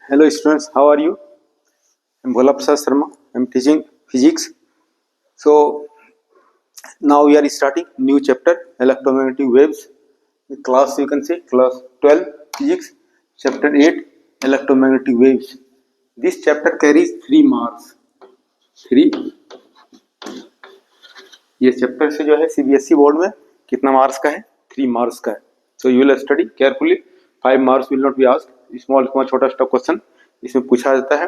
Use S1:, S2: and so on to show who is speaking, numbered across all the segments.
S1: Hello students, how are you? I'm Bhola Prasad Sharma. I'm teaching physics. So now we are starting new chapter electromagnetic waves. The class you can say class 12 physics, chapter 8 electromagnetic waves. This chapter carries 3 marks. 3 ये chapter से जो है CBSE board में कितना marks का है? 3 marks का है. So you will study carefully. 5 marks will not be asked. Small छोटा सा क्वेश्चन इसमें पूछा जाता है.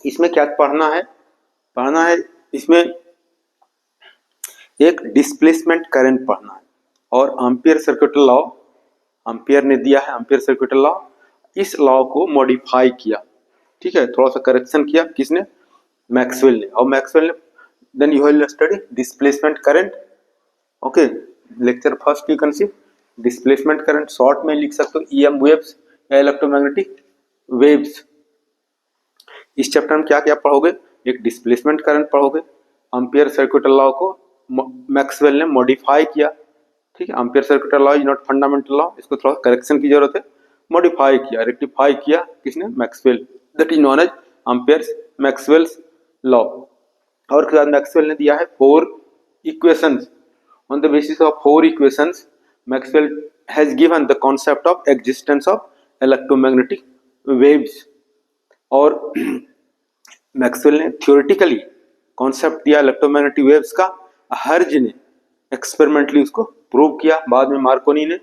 S1: इसमें क्या पढ़ना है इसमें एक डिस्प्लेसमेंट करंट पढ़ना है और एम्पियर सर्किट लॉ. एम्पियर ने दिया है एम्पियर सर्किट लॉ. इस लॉ को मॉडिफाई किया, ठीक है, थोड़ा सा करेक्शन किया. किसने? मैक्सवेल ने. और मैक्सवेल ने then you will study displacement current. Okay, lecture first you can see displacement current. Short में लिख सकते हो ईएम वेव्स या इलेक्ट्रोमैग्नेटिक वेव्स. इस चैप्टर में क्या क्या पढ़ोगे? एक डिस्प्लेसमेंट करंट पढ़ोगे. एम्पियर सर्किट लॉ को मैक्सवेल ने मॉडिफाई किया, ठीक है. Ampere circuit law is not fundamental law, इसको थोड़ा करेक्शन की जरूरत है. मॉडिफाई किया, रेक्टिफाई किया किसने? Maxwell. That is known as Ampere Maxwell's law. और उसके बाद मैक्सवेल ने दिया है 4 equations. On the basis of 4 equations Maxwell has given the concept of existence of electromagnetic waves. और मैक्सवेल ने थ्योरेटिकली कॉन्सेप्ट दिया इलेक्ट्रोमैग्नेटिक वेव्स का. हर्ज ने एक्सपेरिमेंटली उसको प्रूव किया, बाद में मार्कोनी ने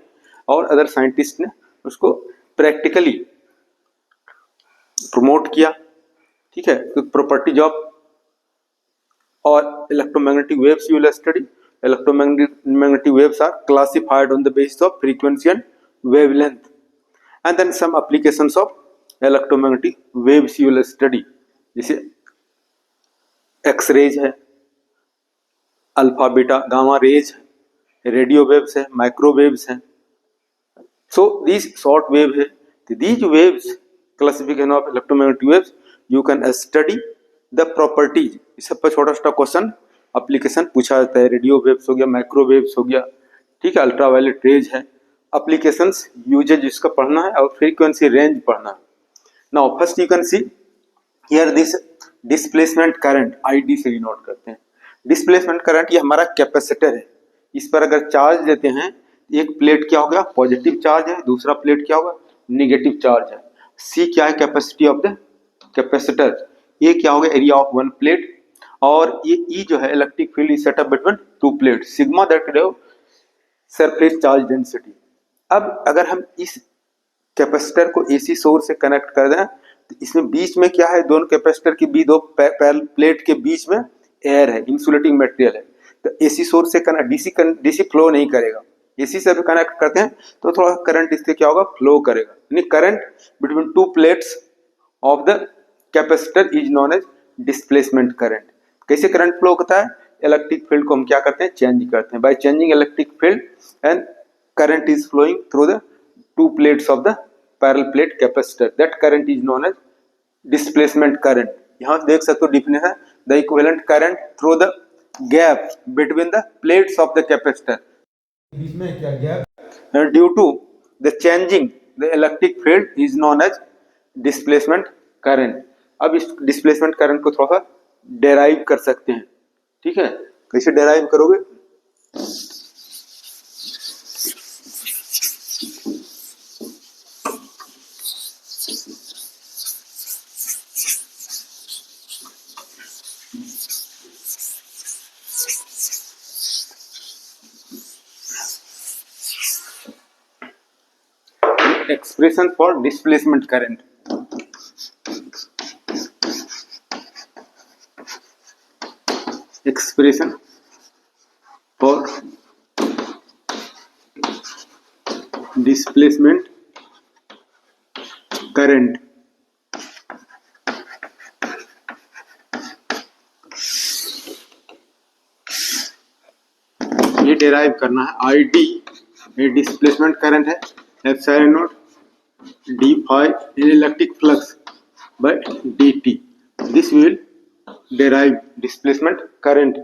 S1: और अदर साइंटिस्ट ने उसको प्रैक्टिकली प्रमोट किया, ठीक है. प्रॉपर्टीज ऑफ और electromagnetic waves you will study. Electromagnetic waves are classified on the basis of frequency and wavelength, and then some applications of electromagnetic waves you will study. जैसे x raise है, alpha beta gamma rays है, radio waves है, microwaves हैं. So this short wave है. These waves classification of electromagnetic waves you can study the properties. इस सब पर छोटा छोटा क्वेश्चन एप्लीकेशन पूछा जाता है. रेडियो वेव्स हो गया, माइक्रोवेव्स हो गया, ठीक है, अल्ट्रावायलेट रेज है. एप्लीकेशंस यूजेज इसका पढ़ना है और फ्रीक्वेंसी रेंज पढ़ना है. Now first you can see here this displacement current, ID से डिनोट करते हैं. डिस्प्लेसमेंट करंट ये हमारा कैपेसिटर है. इस पर अगर चार्ज देते हैं, एक प्लेट क्या हो गया? पॉजिटिव चार्ज है, दूसरा प्लेट क्या होगा? निगेटिव चार्ज है. सी क्या है? Capacity of the capacitor. ये क्या हो गया? Area of one plate. और ये ई जो है electric field is set up between 2 plate. Sigma that is surface charge density. अब अगर हम इस कैपेसिटर को एसी सोर्स से कनेक्ट कर दें तो इसमें बीच में क्या है? दोनों कैपेसिटर के बीच, दो प्लेट के बीच में एयर है, इंसुलेटिंग मटेरियल है. तो एसी सोर्स से कनेक्ट डीसी फ्लो नहीं करेगा. एसी से भी कनेक्ट करते हैं तो थोड़ा करंट इससे क्या होगा? फ्लो करेगा. यानी current between 2 plates of the capacitor is known as displacement current. कैसे करंट फ्लो होता है? इलेक्ट्रिक फील्ड को हम क्या करते हैं? चेंज करते हैं. By changing electric field and current is flowing through the 2 plates of the parallel plate capacitor. That current is known as displacement current. यहाँ देख सकते हो definition, the equivalent current through the gap between the plates of the capacitor. बीच में क्या gap? Due to the changing the electric field is known as displacement current. अब इस displacement current को थोड़ा सा derive कर सकते हैं, ठीक है. कैसे derive करोगे? Expression for displacement current. Expression for displacement current. ये डेराइव करना है. ID ये डिस्प्लेसमेंट करंट है. Epsilon naught d phi in electric flux by dt. This will derive displacement current,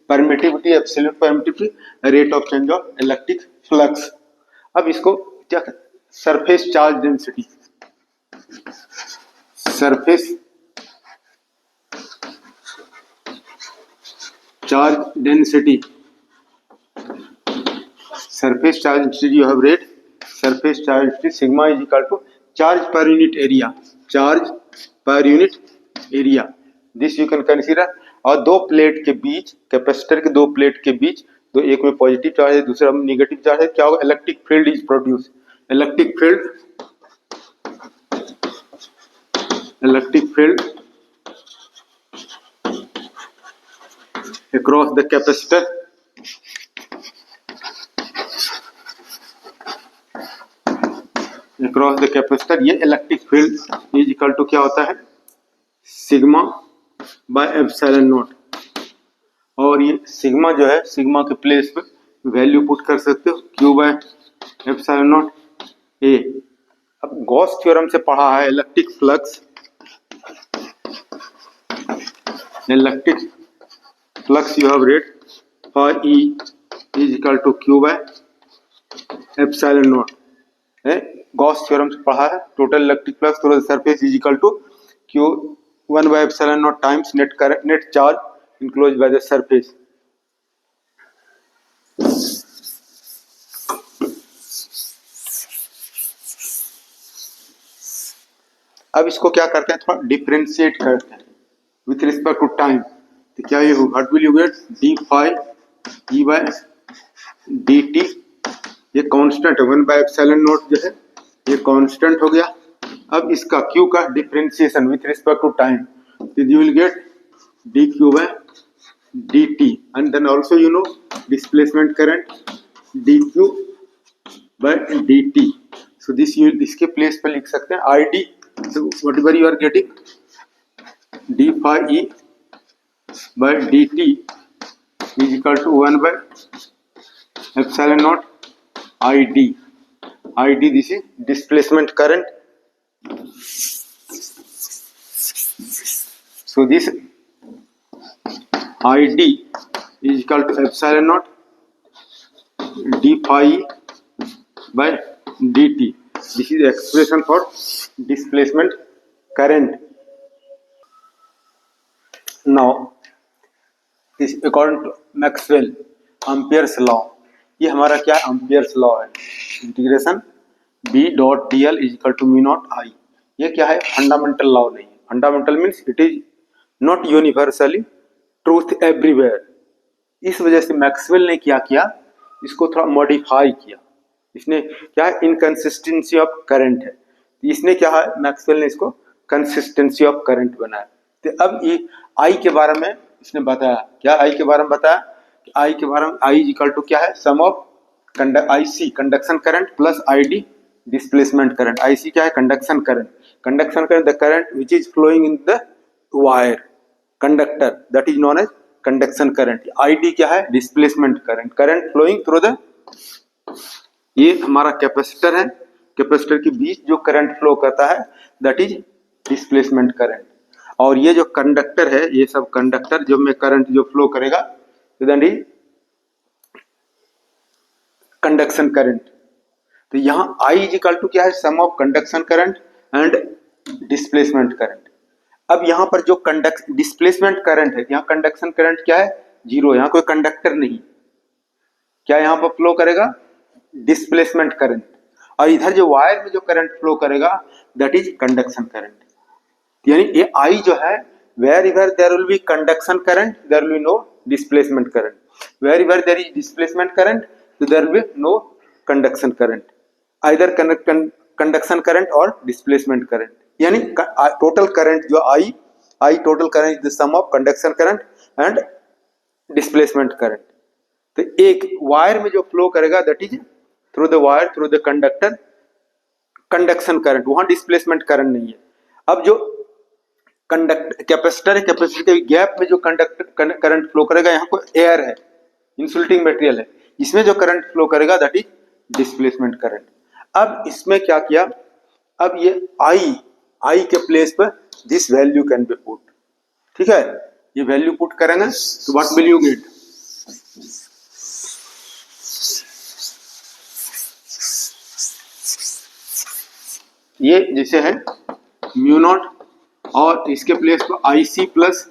S1: permittivity, absolute permittivity, rate of change of electric flux. अब इसको क्या surface charge density surface charge density, surface charge density you have read, surface charge density sigma is equal to charge per unit area, charge per unit area, this you can consider। और दो plate के बीच, capacitor के दो plate के बीच, तो एक में positive charge है दूसरा में निगेटिव चार्ज है, क्या होगा, electric field is produce, electric field across the capacitor ये electric field is equal to क्या होता है, सिग्मा बाय एप्सिलॉन नॉट। और ये सिग्मा जो है, सिग्मा के प्लेस पे वैल्यू पुट कर सकते हो, Q by epsilon naught A. अब गॉस थ्योरम से पढ़ा है electric flux you have read for E is equal to Q by epsilon naught है, गॉस थ्योरम से पढ़ा है। Total electric flux through the surface is equal to Q 1 by epsilon naught times net charge enclosed by the surface। अब इसको क्या करते हैं, थोड़ा डिफरेंशिएट करते हैं विथ रिस्पेक्ट टू टाइम, तो क्या ये होगा, what will you get, d phi E by d t, ये कांस्टेंट है, 1 by epsilon naught जो है ये कांस्टेंट हो गया। अब इसका Q का differentiation with respect to time, तो you will get dq by dt, and then also you know displacement current dq by dt, so this you इसके प्लेस पे लिख सकते हैं id, so whatever you are getting d phi e by dt is equal to 1 by epsilon naught id, this is displacement current, so this id is equal to epsilon naught d phi by dt, this is the expression for displacement current। now this according to Maxwell Ampere's law, ये हमारा क्या है, Ampere's law है, integration b dot dl is equal to mu naught I, ये क्या है, fundamental law नहीं है, fundamental means it is not universally truth everywhere. इस वजह से मैक्सवेल ने क्या किया, इसको थोड़ा मॉडिफाई किया, इसने क्या है, इनकंसिस्टेंसी ऑफ करंट है, इसने क्या है, मैक्सवेल ने इसको कंसिस्टेंसी ऑफ करंट बनाया। तो अब ये आई के बारे में इसने बताया, क्या आई के बारे में बताया, आई के बारे में आई इज इक्वल टू क्या है, sum of IC conduction current plus ID displacement current. IC क्या है, conduction current the current which is flowing in the wire conductor, that is known as conduction current. ID क्या है, displacement current flowing through the, ये हमारा capacitor है, capacitor के बीच जो current flow करता है दैट इज डिस्प्लेसमेंट करंट। और ये जो कंडक्टर है, ये सब कंडक्टर जो में करंट जो फ्लो करेगा दैट इज कंडक्शन करंट। तो यहाँ I इज इक्वल टू क्या है, sum of conduction current and displacement current. अब यहाँ पर जो डिस्प्लेसमेंट करंट है, यहाँ कंडक्शन करंट क्या है, जीरो, यहाँ कोई कंडक्टर नहीं, क्या यहाँ पर फ्लो करेगा, डिस्प्लेसमेंट करंट। और इधर जो वायर में जो करंट फ्लो करेगा दैट इज कंडक्शन करंट। यानी ये I जो है, wherever there will be conduction current there will be no displacement current, wherever there is displacement current तो there will be no conduction current, either conduction current और displacement current. यानी total current जो I total current is the sum of conduction current and displacement current. तो एक wire में जो flow करेगा that is through the wire through the conductor conduction current, वहां displacement current नहीं है। अब जो कैपेसिटर है, कैपेसिटर के गैप में जो करंट फ्लो करेगा, यहाँ कोई एयर है, इंसुलेटिंग मटेरियल है, इसमें जो करंट फ्लो करेगा दैट इज डिस्प्लेसमेंट करंट। अब इसमें क्या किया, अब ये I के प्लेस पर this value can be put, ठीक है, ये वैल्यू पुट करेंगे तो व्हाट विल यू गेट, ये जैसे है म्यू नॉट और इसके प्लेस पर IC प्लस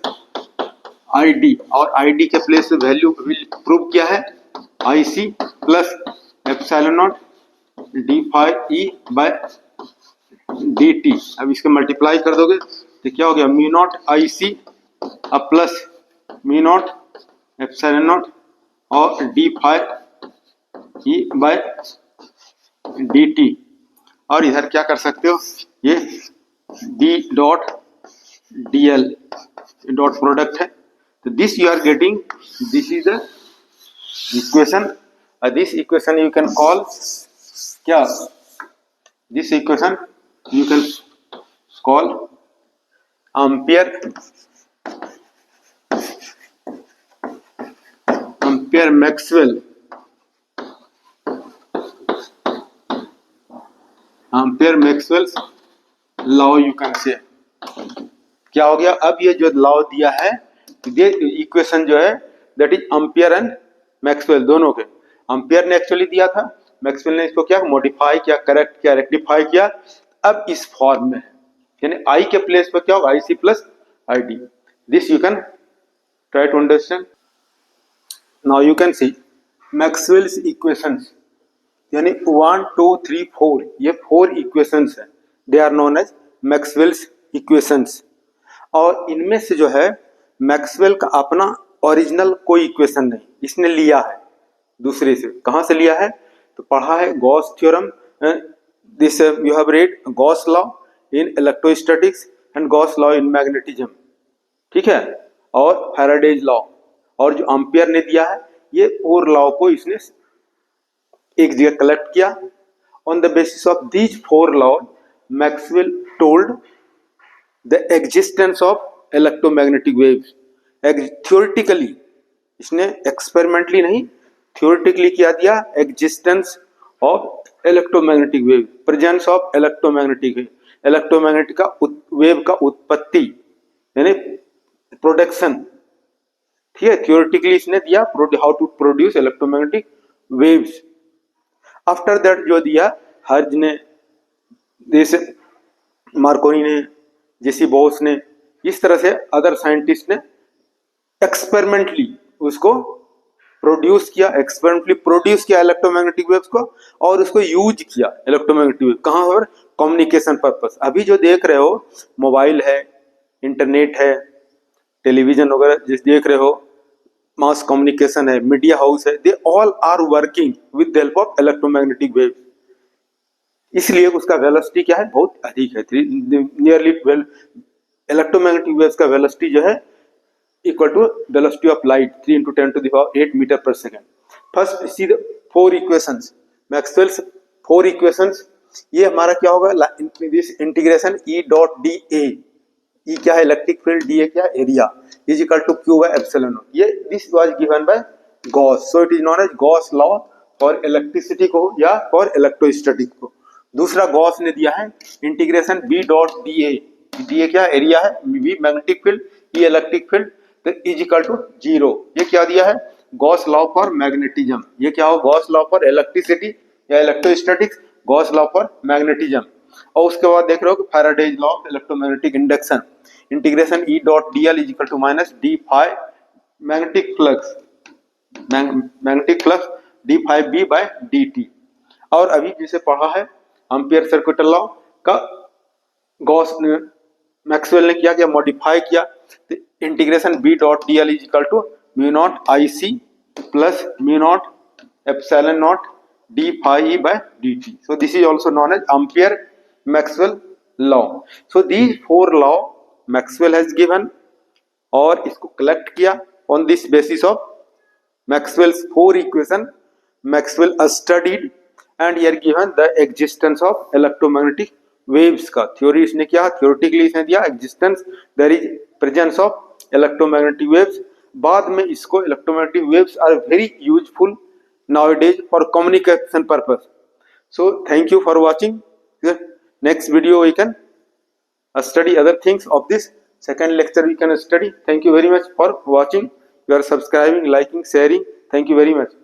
S1: ID, और ID के प्लेस पे वैल्यू विल प्रूव किया है IC plus epsilon naught d phi E by dt। अब इसके मल्टीप्लाई कर दोगे तो क्या हो गया, म्यू नॉट IC अब plus mu naught epsilon naught और d phi E by dt। और इधर क्या कर सकते हो, ये d dot dl dot product है, तो this you are getting, this is the equation. This equation you can call क्या, this equation you can call ampere Maxwell law you can say. क्या हो गया, अब ये जो लॉ दिया है, ये इक्वेशन जो है that is ampere and Maxwell दोनों के। एम्पियर ने एक्चुअली दिया था, मैक्सवेल ने इसको क्या मॉडिफाई किया, करेक्ट किया, रेक्टिफाई किया। अब इस फॉर्म में यानी I के प्लेस पर क्या होगा, IC plus ID। This you can try to understand. Now you can see Maxwell's equations, यानी 1 2 3 4, ये 4 इक्वेशंस है, they are known as Maxwell's equations. और इनमें से जो है मैक्सवेल का अपना ओरिजिनल कोई इक्वेशन नहीं, इसने लिया है दूसरे से। कहाँ से लिया है, तो पढ़ा है Gauss theorem, this you have read Gauss law in electrostatics and Gauss law in magnetism, ठीक है, और फैराडेज लॉ, और जो एम्पियर ने दिया है, ये 4 लॉ को इसने एक जगह कलेक्ट किया। On the basis of these 4 law Maxwell told the existence of electromagnetic waves. Theoretically, इसने एक्सपेरिमेंटली नहीं, थ्योरेटिकली क्या दिया, existence of electromagnetic wave, presence of electromagnetic wave, electromagnetic का वेव का उत्पत्ति यानी प्रोडक्शन, ठीक है, थ्योरेटिकली इसने दिया how to produce electromagnetic waves. After that जो दिया हर्ज ने, जैसे मार्कोनी ने, जेसी बोस ने, इस तरह से अदर साइंटिस्ट ने एक्सपेरिमेंटली उसको प्रोड्यूस किया, एक्सपेरिमेंटली प्रोड्यूस किया इलेक्ट्रोमैग्नेटिक वेव्स को, और उसको यूज किया इलेक्ट्रोमैग्नेटिक वेव कहाँ पर, कम्युनिकेशन पर्पस। अभी जो देख रहे हो मोबाइल है, इंटरनेट है, टेलीविजन वगैरह जिस देख रहे हो, मास कम्युनिकेशन है, मीडिया हाउस है, they all are working with the help of electromagnetic wave. इसलिए उसका वेलोसिटी क्या है, बहुत अधिक है, नियरली इलेक्ट्रोमैग्नेटिक वेव्स का वेलोसिटी जो है equal to velocity of light 3 into 10 to the power 8 meter per second. First see the 4 equations, Maxwell's 4 equations। ये हमारा क्या होगा, this integration E dot dA, E क्या है इलेक्ट्रिक फील्ड, dA क्या है area, is equal to Q by epsilon naught। ये this was given by Gauss, so it is known as Gauss law for electricity को या for electrostatic को। दूसरा Gauss ने दिया है integration B dot dA, dA क्या एरिया है, V magnetic field, E electric field, तो इज इक्वल टू 0। ये क्या दिया है, गॉस लॉ फॉर मैग्नेटिज्म। ये क्या हो, गॉस लॉ फॉर इलेक्ट्रिसिटी या electrostatics, Gauss law for magnetism. और उसके बाद देख रहे हो कि Faraday's law of electromagnetic induction, integration E dot dl is equal to minus d phi magnetic flux d phi b by dt। और अभी जिसे पढ़ा है एम्पियर सर्किट लॉ का, गॉस ने, मैक्सवेल ने क्या किया, मॉडिफाई किया, integration B dot dl is equal to mu naught IC plus mu naught epsilon naught d phi E by dt। So this is also known as Ampere Maxwell law। So these 4 law Maxwell has given, और इसको collect किया on this basis of Maxwell's 4 equation। Maxwell studied and here given the existence of electromagnetic waves का theory इसने क्या, theoretically इसने दिया existence, there is presence of electromagnetic waves. बाद में इसको electromagnetic waves are very useful nowadays for communication purpose। So thank you for watching। Next video we can study other things of this second lecture we can study। Thank you very much for watching। You are subscribing, liking, sharing। Thank you very much।